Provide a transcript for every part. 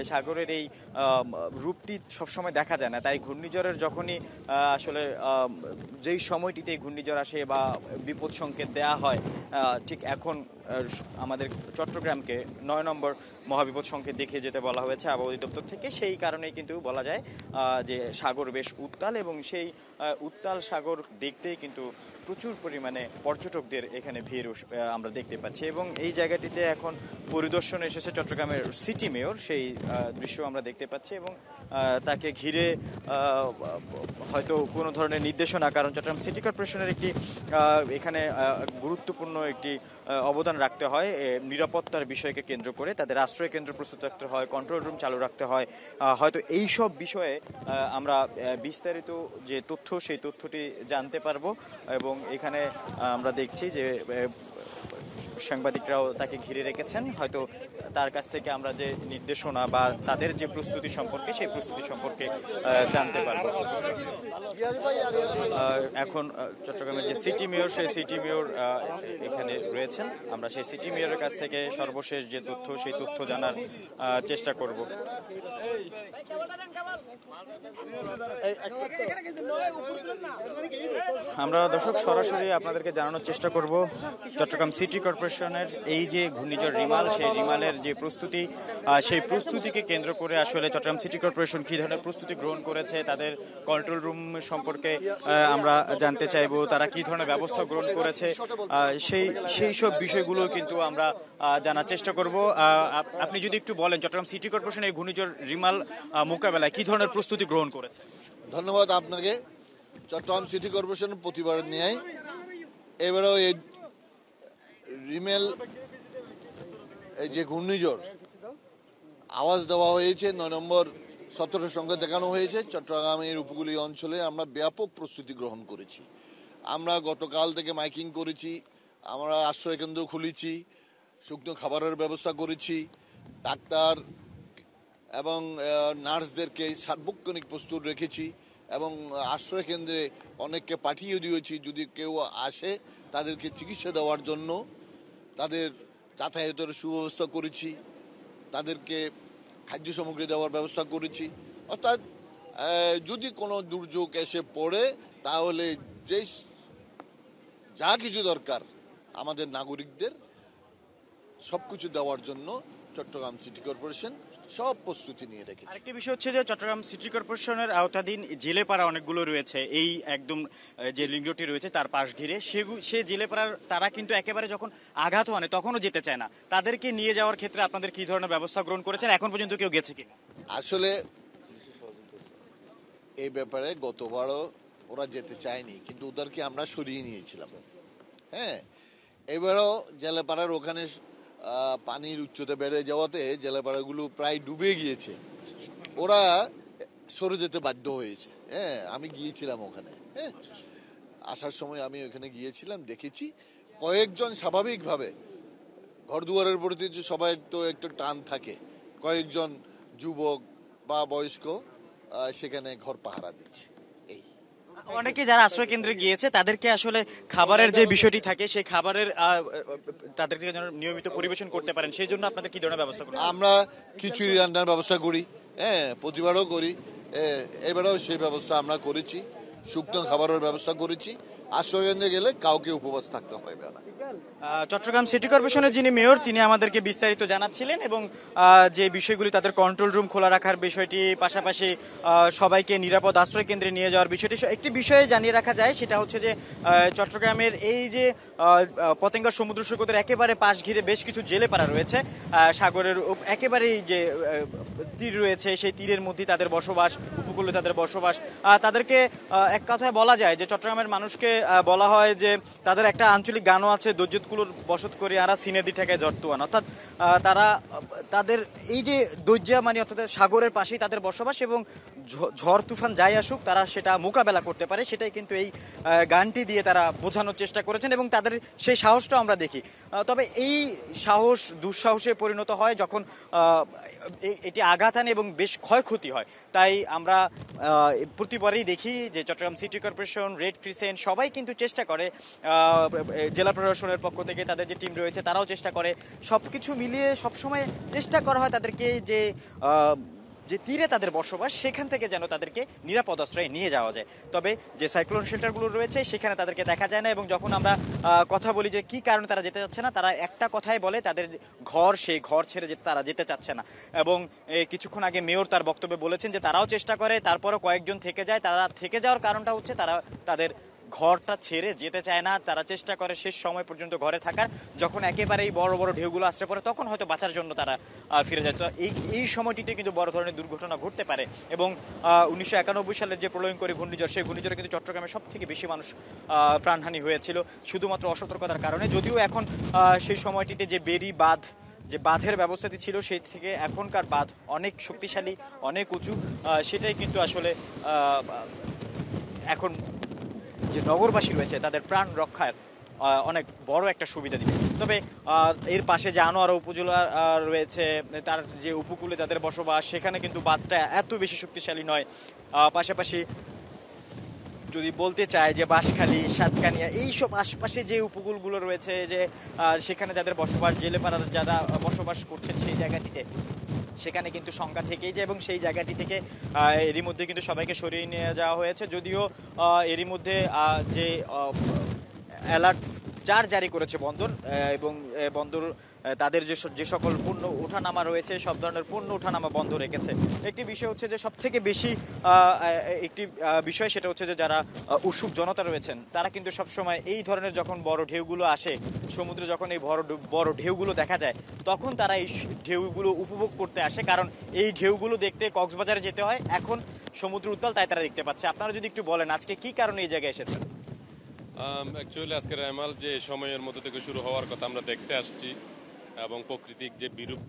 সাগরের এই রূপটি সবসময় দেখা যায় না, তাই ঘূর্ণিঝড়ের যখনই আসলে যেই সময়টিতে ঘূর্ণিঝড় আসে বা বিপদ সংকেত দেয়া হয়, ঠিক এখন আমাদের চট্টগ্রামকে ৯ নম্বর মহাবিপদ সংকেত দেখিয়ে যেতে বলা হয়েছে আবহাওয়া অধিদপ্তর থেকে। সেই কারণেই কিন্তু বলা যায় যে সাগর বেশ উত্তাল, এবং সেই উত্তাল সাগর দেখতেই কিন্তু প্রচুর পরিমাণে পর্যটকদের এখানে ভিড় আমরা দেখতে পাচ্ছি। এবং এই জায়গাটিতে এখন পরিদর্শনে এসেছে চট্টগ্রামের সিটি মেয়র, সেই দৃশ্য আমরা দেখতে পাচ্ছি। এবং তাকে ঘিরে হয়তো কোনো ধরনের নির্দেশনা, কারণ চট্টগ্রাম সিটি কর্পোরেশনের একটি এখানে গুরুত্বপূর্ণ একটি অবদান রাখতে হয় নিরাপত্তার বিষয়কে কেন্দ্র করে, তাদের আশ্রয় কেন্দ্র প্রস্তুত রাখতে হয়, কন্ট্রোল রুম চালু রাখতে হয়। হয়তো এই সব বিষয়ে আমরা বিস্তারিত যে তথ্য, সেই তথ্যটি জানতে পারবো। এবং এখানে আমরা দেখছি যে সাংবাদিকরাও তাকে ঘিরে রেখেছেন, হয়তো তার কাছ থেকে আমরা যে নির্দেশনা বা তাদের যে প্রস্তুতি সম্পর্কে, সেই প্রস্তুতি সম্পর্কে জানতে পারবো। এখন চট্টগ্রামের যে সিটি মেয়র, সেই সিটি মেয়র এখানে রয়েছেন, আমরা সেই সিটি মেয়রের কাছ থেকে সর্বশেষ যে তথ্য, সেই তথ্য জানার চেষ্টা করব। আমরা দর্শক সরাসরি আপনাদেরকে জানানোর চেষ্টা করব চট্টগ্রাম সিটি কর্পোরেশনের এই যে ঘূর্ণিঝড় রিমাল, সেই রিমালের যে প্রস্তুতি, সেই প্রস্তুতিকে কেন্দ্র করে আসলে চট্টগ্রাম সিটি কর্পোরেশন কী ধরনের প্রস্তুতি গ্রহণ করেছে, তাদের কন্ট্রোল রুম সম্পর্কে আমরা জানতে চাইবো, তারা কী ধরনের ব্যবস্থা গ্রহণ করেছে, সেই সব বিষয়গুলো কিন্তু আমরা জানার চেষ্টা করব। আপনি যদি একটু বলেন চট্টগ্রাম সিটি কর্পোরেশন এই ঘূর্ণিঝড় রিমাল মোকাবেলায় কী ধরনের প্রস্তুতি গ্রহণ করেছে। ধন্যবাদ আপনাকে। চট্টগ্রাম সিটি কর্পোরেশন প্রতিবারের ন্যায় এবারেও এই রিমেল, এই যে ঘূর্ণিঝড় আওয়াজ দেওয়া হয়েছে, ৯ নম্বর ১৭ সংখ্যা দেখানো হয়েছে, চট্টগ্রামের উপকূলীয় অঞ্চলে আমরা ব্যাপক প্রস্তুতি গ্রহণ করেছি। আমরা গতকাল থেকে মাইকিং করেছি, আমরা আশ্রয় কেন্দ্র খুলেছি, শুকনো খাবারের ব্যবস্থা করেছি, ডাক্তার এবং নার্সদেরকে সার্বক্ষণিক প্রস্তুত রেখেছি, এবং আশ্রয় কেন্দ্রে অনেককে পাঠিয়ে দিয়েছি, যদি কেউ আসে তাদেরকে চিকিৎসা দেওয়ার জন্য তাদের যাতায়াতের সুব্যবস্থা করেছি, তাদেরকে খাদ্য সামগ্রী দেওয়ার ব্যবস্থা করেছি। অর্থাৎ যদি কোনো দুর্যোগ এসে পড়ে তাহলে যা কিছু দরকার আমাদের নাগরিকদের সবকিছু দেওয়ার জন্য চট্টগ্রাম সিটি কর্পোরেশন সব প্রস্তুতি নিয়ে রেখেছে। আরেকটি বিষয় হচ্ছে যে চট্টগ্রাম সিটি কর্পোরেশনের আওতাধীন জেলেপাড়া অনেকগুলো রয়েছে, এই একদম যে লিঙ্গটি রয়েছে তার পাশ ঘিরে, সে জেলেপাড়ার তারা কিন্তু একেবারে যখন আঘাত হয় তখনও যেতে চায় না, তাদেরকে নিয়ে যাওয়ার ক্ষেত্রে আপনাদের কি ধরনের ব্যবস্থা গ্রহণ করেছেন, এখন পর্যন্ত কেউ গেছে কিনা? আসলে এই ব্যাপারে গতবারও ওরা যেতে চায়নি, কিন্তু ওদেরকে আমরা সরিয়ে নিয়েছিলাম। হ্যাঁ, এবারও জেলেপাড়ার ওখানে পানির উচ্চতা বেড়ে যাওয়াতে জেলেপাড়াগুলো প্রায় ডুবে গিয়েছে, ওরা সরে যেতে বাধ্য হয়েছে। হ্যাঁ, আমি গিয়েছিলাম ওখানে, হ্যাঁ আসার সময় আমি ওখানে গিয়েছিলাম, দেখেছি কয়েকজন স্বাভাবিকভাবে ঘর দুয়ারের প্রতি সবাই তো একটু টান থাকে, কয়েকজন যুবক বা বয়স্ক সেখানে ঘর পাহারা দিচ্ছে। অনেকে যারা আশ্রয় কেন্দ্রে গিয়েছে তাদেরকে আসলে খাবারের যে বিষয়টি থাকে, সেই খাবারের তাদেরকে যেন নিয়মিত পরিবেশন করতে পারেন, সেই জন্য আপনাদের কি ধরনের ব্যবস্থা করেন? আমরা খিচুড়ি রান্নার ব্যবস্থা করি, হ্যাঁ প্রতিবারও করি, এবারেও সেই ব্যবস্থা আমরা করেছি, শুকনো খাবারের ব্যবস্থা করেছি। আশ্রয় কেন্দ্রে গেলে কাউকে উপবাস থাকতে হবে না। চট্টগ্রাম সিটি কর্পোরেশনের যিনি মেয়র, তিনি আমাদেরকে বিস্তারিত জানাচ্ছিলেন, এবং যে বিষয়গুলি তাদের কন্ট্রোল রুম খোলা রাখার বিষয়টি, পাশাপাশি সবাইকে নিরাপদ আশ্রয় কেন্দ্রে নিয়ে যাওয়ার বিষয়টি, একটি বিষয়ে জানিয়ে রাখা যায়, সেটা হচ্ছে যে চট্টগ্রামের এই যে পতেঙ্গা সমুদ্র সৈকতের একেবারে পাশ ঘিরে বেশ কিছু জেলেপাড়া রয়েছে, সাগরের একেবারেই যে তীর রয়েছে, সেই তীরের মধ্যে তাদের বসবাস, উপকূলে তাদের বসবাস। তাদেরকে এক কথায় বলা যায় যে চট্টগ্রামের মানুষকে বলা হয় যে তাদের একটা আঞ্চলিক গানও আছে, দৈজ্যতকুলোর বসত করে আরা সিনেদি ঠেকায় জর্তুয়ান, অর্থাৎ তারা তাদের এই যে দৈজ্যা মানে অর্থাৎ সাগরের পাশেই তাদের বসবাস, এবং ঝড় তুফান যাই আসুক তারা সেটা মোকাবেলা করতে পারে, সেটাই কিন্তু এই গানটি দিয়ে তারা বোঝানোর চেষ্টা করেছেন, এবং তাদের সেই সাহসটা আমরা দেখি। তবে এই সাহস দুঃসাহসে পরিণত হয় যখন এটি আঘাত আনে এবং বেশ ক্ষয়ক্ষতি হয়। তাই আমরা প্রতিবারই দেখি যে Chittagong city corporation, red crescent সবাই সবাই কিন্তু চেষ্টা করে, জেলা প্রশাসনের পক্ষ থেকে তাদের যে টিম রয়েছে তারাও চেষ্টা করে, সবকিছু মিলিয়ে সবসময় চেষ্টা করা হয় তাদেরকে যে তীরে তাদের বসবাস সেখান থেকে যেন তাদেরকে নিরাপদ আশ্রয়ে নিয়ে যাওয়া যায়। তবে যে সাইক্লোন শেল্টারগুলো রয়েছে সেখানে তাদেরকে দেখা যায় না, এবং যখন আমরা কথা বলি যে কি কারণে তারা যেতে চাচ্ছে না, তারা একটা কথাই বলে, তাদের ঘর, সেই ঘর ছেড়ে তারা যেতে চাচ্ছে না। এবং কিছুক্ষণ আগে মেয়র তার বক্তব্যে বলেছেন যে তারাও চেষ্টা করে, তারপরও কয়েকজন থেকে যায়। তারা থেকে যাওয়ার কারণটা হচ্ছে তারা তাদের ঘরটা ছেড়ে যেতে চায় না, তারা চেষ্টা করে শেষ সময় পর্যন্ত ঘরে থাকার। যখন একেবারেই বড় বড় ঢেউগুলো আসতে পড়ে তখন হয়তো বাঁচার জন্য তারা ফিরে যায়। তো এই সময়টিতে কিন্তু বড় ধরনের দুর্ঘটনা ঘটতে পারে। এবং 1991 সালের যে প্রলয়ঙ্করী ঘূর্ণিঝড়, সেই ঘূর্ণিঝড়ে কিন্তু চট্টগ্রামে সব থেকে বেশি মানুষ প্রাণহানি হয়েছিল শুধুমাত্র অসতর্কতার কারণে। যদিও এখন সেই সময়টিতে যে বেরি বাঁধ, যে বাঁধের ব্যবস্থাটি ছিল সেই থেকে এখনকার বাঁধ অনেক শক্তিশালী, অনেক উঁচু। সেটাই কিন্তু আসলে এখন যে নগরবাসী রয়েছে তাদের প্রাণ রক্ষার অনেক বড় একটা সুবিধা দিবে। তবে এর পাশে যে আনোয়ারা উপজেলা রয়েছে, তার যে উপকূলে যাদের বসবাস, সেখানে কিন্তু বাঁধটা এত বেশি শক্তিশালী নয়। পাশাপাশি যদি বলতে চাই যে বাঁশখালী, সাতকানিয়া, এইসব আশপাশে যে উপকূলগুলো রয়েছে, যে সেখানে যাদের বসবাস, জেলেপাড়া যারা বসবাস করছেন সেই জায়গাটিতে, সেখানে কিন্তু সংখ্যা থেকেই যায়। এবং সেই জায়গাটি থেকে এরই মধ্যে কিন্তু সবাইকে সরিয়ে নিয়ে যাওয়া হয়েছে। যদিও এরই মধ্যে যে অ্যালার্ট জারি করেছে বন্দর, এবং বন্দর তাদের যে সকল পণ্য ওঠানামা রয়েছে সব ধরনের পণ্য ওঠানামা বন্ধ রেখেছে। একটি বিষয় হচ্ছে যে সব থেকে বেশি একটি বিষয়, সেটা হচ্ছে যে যারা উৎসুক জনতা রয়েছেন তারা কিন্তু সবসময় এই ধরনের যখন বড় ঢেউগুলো আসে সমুদ্রে, যখন এই বড় ঢেউগুলো দেখা যায় তখন তারা এই ঢেউগুলো উপভোগ করতে আসে, কারণ এই ঢেউগুলো দেখতে কক্সবাজারে যেতে হয়। এখন সমুদ্র উত্তাল, তাই তারা দেখতে পাচ্ছে। আপনারা যদি একটু বলেন আজকে কি কারণে এই জায়গায় এসেছেন? অ্যাকচুয়ালি আজকে রেমাল যে সময়ের মধ্যে থেকে শুরু হওয়ার কথা আমরা দেখতে আসছি, এবং প্রাকৃতিক যে বিরূপ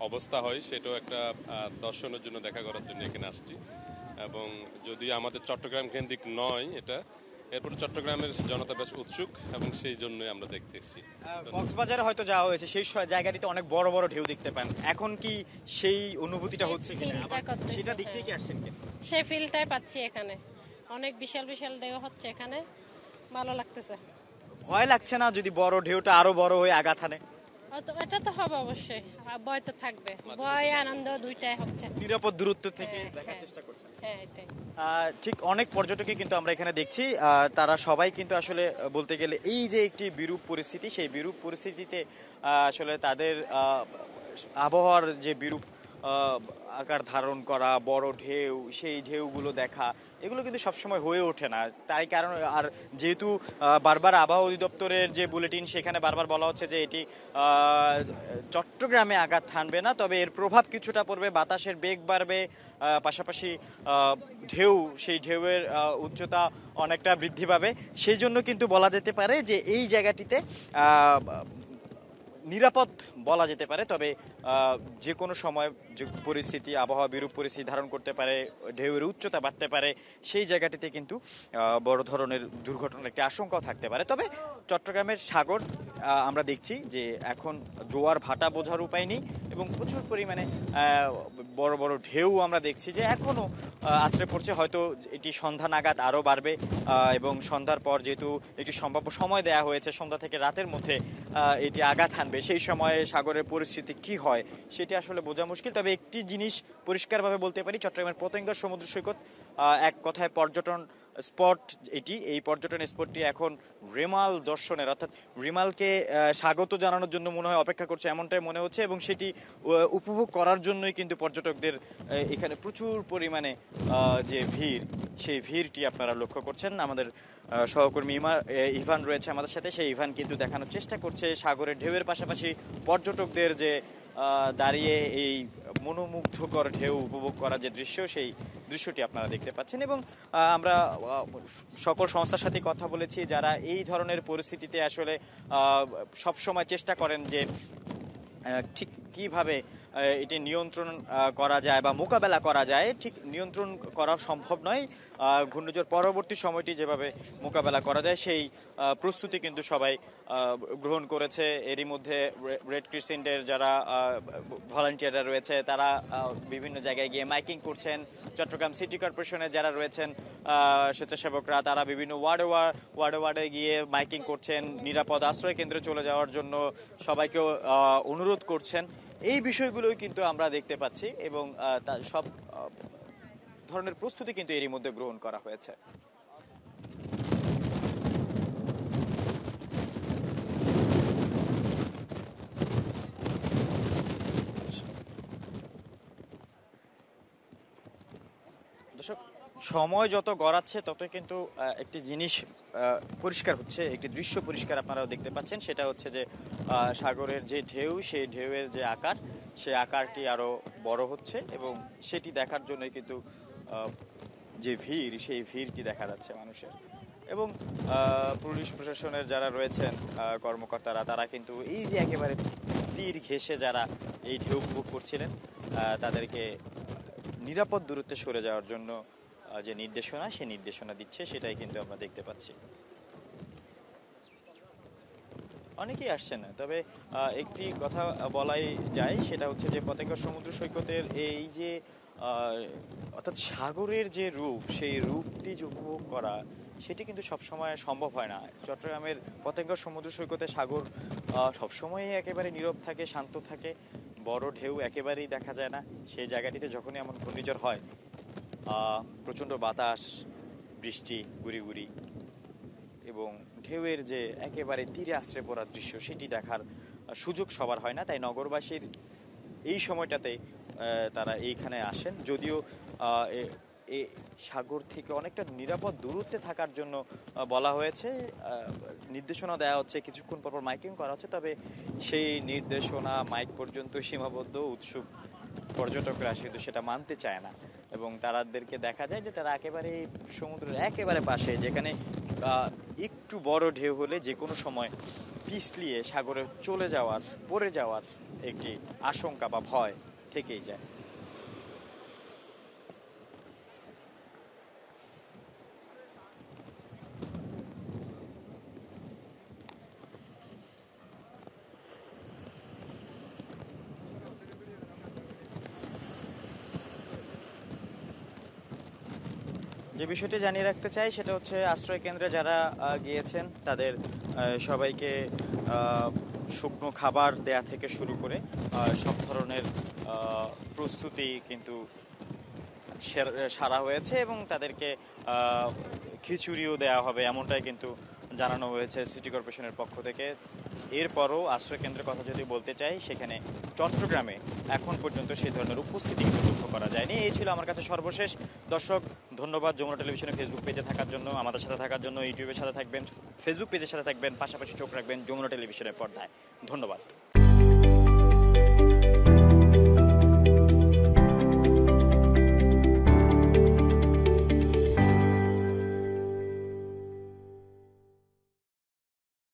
অবস্থা হয় সেটাও একটা দর্শনের জন্য, দেখা করার জন্য এখানে আসছি। এবং যদি আমাদের চট্টগ্রাম কেন্দ্রিক নয় এটা, এরপরে চট্টগ্রামের জনতা বেশ উৎসুক এবং সেই জন্যই আমরা দেখতে এসেছি। কক্সবাজারে হয়তো যাওয়া হয়েছে, সেই জায়গাটিতে অনেক বড় বড় ঢেউ দেখতে পান, এখন কি সেই অনুভূতিটা হচ্ছে কিনা? সেটা দেখতে কি আসছেন কিনা? সেই ফিলটাই পাচ্ছি এখানে, অনেক বিশাল বিশাল ঢেউ হচ্ছে এখানে, ভালো লাগতেছে। ভয় লাগছে না যদি বড় ঢেউটা আরো বড় হয়ে আঘাত হানে? এটা তো হবে অবশ্যই, ভয় তো থাকবে, ভয় আনন্দ দুইটাই হচ্ছে। নিরাপদ দূরত্ব থেকে দেখার চেষ্টা করছেন? হ্যাঁ, এটাই ঠিক। অনেক পর্যটকই কিন্তু আমরা এখানে দেখছি, তারা সবাই কিন্তু আসলে বলতে গেলে এই যে একটি বিরূপ পরিস্থিতি, সেই বিরূপ পরিস্থিতিতে আসলে তাদের আবহাওয়ার যে বিরূপ আকার ধারণ করা, বড় ঢেউ, সেই ঢেউগুলো দেখা, এগুলো কিন্তু সবসময় হয়ে ওঠে না। তাই কারণ, আর যেহেতু বারবার আবহাওয়া অধিদপ্তরের যে বুলেটিন, সেখানে বারবার বলা হচ্ছে যে এটি চট্টগ্রামে আঘাত হানবে না, তবে এর প্রভাব কিছুটা পড়বে, বাতাসের বেগ বাড়বে, পাশাপাশি সেই ঢেউয়ের উচ্চতা অনেকটা বৃদ্ধি পাবে। সেই জন্য কিন্তু বলা যেতে পারে যে এই জায়গাটিতে নিরাপদ বলা যেতে পারে। তবে যে কোনো সময় যে পরিস্থিতি, আবহাওয়া বিরূপ পরিস্থিতি ধারণ করতে পারে, ঢেউয়ের উচ্চতা বাড়তে পারে, সেই জায়গাটিতে কিন্তু বড় ধরনের দুর্ঘটনার একটি আশঙ্কাও থাকতে পারে। তবে চট্টগ্রামের সাগর আমরা দেখছি যে এখন জোয়ার ভাটা বোঝার উপায় নেই, এবং প্রচুর পরিমাণে বড় বড় ঢেউ আমরা দেখছি যে এখনো আছড়ে পড়ছে। হয়তো এটি সন্ধ্যা নাগাদ আরও বাড়বে, এবং সন্ধ্যার পর যেহেতু একটি সম্ভাব্য সময় দেয়া হয়েছে, সন্ধ্যা থেকে রাতের মধ্যে এটি আঘাত হানবে, সেই সময়ে সাগরের পরিস্থিতি কি হয় সেটি আসলে বোঝা মুশকিল। তবে একটি জিনিস পরিষ্কারভাবে বলতে পারি, চট্টগ্রামের পতেঙ্গা সমুদ্র সৈকত এক কথায় পর্যটন স্পট। এই পর্যটন স্পটটি এখন রিমাল দর্শনের, অর্থাৎ রিমালকে স্বাগত জানানোর জন্য মনে হয় অপেক্ষা করছে, এমনটাই মনে হচ্ছে। এবং সেটি উপভোগ করার জন্যই কিন্তু পর্যটকদের এখানে প্রচুর পরিমাণে যে ভিড়, সেই ভিড়টি আপনারা লক্ষ্য করছেন। আমাদের সহকর্মী ইভান রয়েছে আমাদের সাথে, সেই ইভান কিন্তু দেখানোর চেষ্টা করছে সাগরের ঢেউয়ের পাশাপাশি পর্যটকদের যে দাঁড়িয়ে এই মনোমুগ্ধকর ঢেউ উপভোগ করার যে দৃশ্য, সেই দৃশ্যটি আপনারা দেখতে পাচ্ছেন। এবং আমরা সকল সংস্থার সাথে কথা বলেছি যারা এই ধরনের পরিস্থিতিতে আসলে সবসময় চেষ্টা করেন যে ঠিক কিভাবে এটি নিয়ন্ত্রণ করা যায় বা মোকাবেলা করা যায়, ঠিক নিয়ন্ত্রণ করা সম্ভব নয়। ঘূর্ণিঝড় পরবর্তী সময়টি যেভাবে মোকাবেলা করা যায় সেই প্রস্তুতি কিন্তু সবাই গ্রহণ করেছে। এরই মধ্যে রেড ক্রিসেন্টের যারা ভলান্টিয়াররা রয়েছে তারা বিভিন্ন জায়গায় গিয়ে মাইকিং করছেন। চট্টগ্রাম সিটি কর্পোরেশনের যারা রয়েছেন স্বেচ্ছাসেবকরা তারা বিভিন্ন ওয়ার্ডে গিয়ে মাইকিং করছেন, নিরাপদ আশ্রয় কেন্দ্রে চলে যাওয়ার জন্য সবাইকে অনুরোধ করছেন। এই বিষয়গুলোই কিন্তু আমরা দেখতে পাচ্ছি এবং সব ধরনের প্রস্তুতি কিন্তু এরই মধ্যে গ্রহণ করা হয়েছে। দর্শক, সময় যত গড়াচ্ছে তত কিন্তু একটি জিনিস পরিষ্কার হচ্ছে, একটি দৃশ্য পরিষ্কার আপনারাও দেখতে পাচ্ছেন। সেটা হচ্ছে যে সাগরের যে ঢেউ, সেই ঢেউয়ের যে আকার, সেই আকারটি আরো বড় হচ্ছে এবং সেটি দেখার জন্যই কিন্তু যে ভিড়, সেই ভিড়টি দেখা যাচ্ছে মানুষের। এবং পুলিশ প্রশাসনের যারা রয়েছেন কর্মকর্তারা, তারা কিন্তু এই যে একেবারে তীর ঘেঁষে যারা এই ঢেউ উপভোগ করছিলেন তাদেরকে নিরাপদ দূরত্বে সরে যাওয়ার জন্য যে নির্দেশনা, সেই নির্দেশনা দিচ্ছে, সেটাই কিন্তু আমরা দেখতে পাচ্ছি। অনেকেই আসছে না, তবে একটি কথা বলাই যায়, সেটা হচ্ছে যে পতেঙ্গা সমুদ্র সৈকতের এই যে অর্থাৎ সাগরের যে রূপ, সেই রূপটি যে উপভোগ করা, সেটি কিন্তু সবসময় সম্ভব হয় না। চট্টগ্রামের পতেঙ্গা সমুদ্র সৈকতে সাগর সবসময় একেবারে নীরব থাকে, শান্ত থাকে, বড় ঢেউ একেবারেই দেখা যায় না। সেই জায়গাটিতে যখনই এমন ঘূর্ণিঝড় হয়, প্রচণ্ড বাতাস, বৃষ্টি, গুড়ি এবং ঢেউয়ের যে একেবারে তীরে আশ্রে পড়ার দৃশ্য, সেটি দেখার সুযোগ সবার হয় না। তাই নগরবাসীর এই সময়টাতে তারা এইখানে আসেন, যদিও সাগর থেকে অনেকটা নিরাপদ দূরত্বে থাকার জন্য বলা হয়েছে, নির্দেশনা দেওয়া হচ্ছে, কিছুক্ষণ পর মাইকিং করা হচ্ছে, তবে সেই নির্দেশনা মাইক পর্যন্ত সীমাবদ্ধ। উৎসুক পর্যটকরা কিন্তু সেটা মানতে চায় না এবং তাদেরকে দেখা যায় যে তারা একেবারে সমুদ্রের একেবারে পাশে, যেখানে একটু বড় ঢেউ হলে যে কোনো সময় পিছলিয়ে সাগরে চলে যাওয়ার, পড়ে যাওয়ার একটি আশঙ্কা বা ভয় থেকেই যায়। যে বিষয়টি জানিয়ে রাখতে চাই সেটা হচ্ছে আশ্রয় কেন্দ্রে যারা গিয়েছেন তাদের সবাইকে শুকনো খাবার দেয়া থেকে শুরু করে সব ধরনের প্রস্তুতি কিন্তু সারা হয়েছে এবং তাদেরকে খিচুড়িও দেওয়া হবে, এমনটাই কিন্তু জানানো হয়েছে সিটি কর্পোরেশনের পক্ষ থেকে। এরপরও আশ্রয় কেন্দ্রের কথা যদি বলতে চাই, সেখানে চট্টগ্রামে এখন পর্যন্ত সেই ধরনের উপস্থিতি কিন্তু লক্ষ্য করা যায়নি। এই ছিল আমার কাছে সর্বশেষ। দর্শক, ধন্যবাদ যমুনা টেলিভিশনের ফেসবুক পেজে থাকার জন্য, আমাদের সাথে থাকার জন্য। ইউটিউবের সাথে থাকবেন, ফেসবুক পেজের সাথে থাকবেন, পাশাপাশি চোখ রাখবেন যমুনা টেলিভিশনের পর্দায়। ধন্যবাদ।